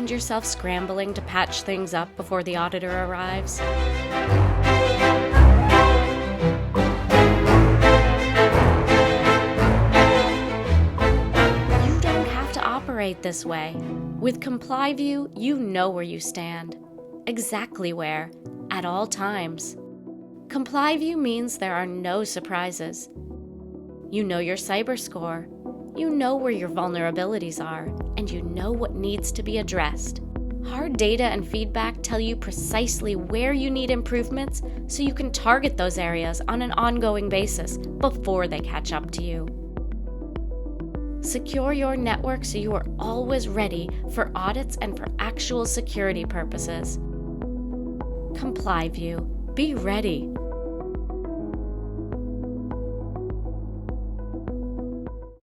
find yourself scrambling to patch things up before the auditor arrives? You don't have to operate this way. With ComplyVue, you know where you stand. Exactly where, at all times. ComplyVue means there are no surprises. You know your cyber score, you know where your vulnerabilities are, and you know what needs to be addressed. Hard data and feedback tell you precisely where you need improvements so you can target those areas on an ongoing basis before they catch up to you. Secure your network so you are always ready for audits and for actual security purposes. ComplyVue. Be ready.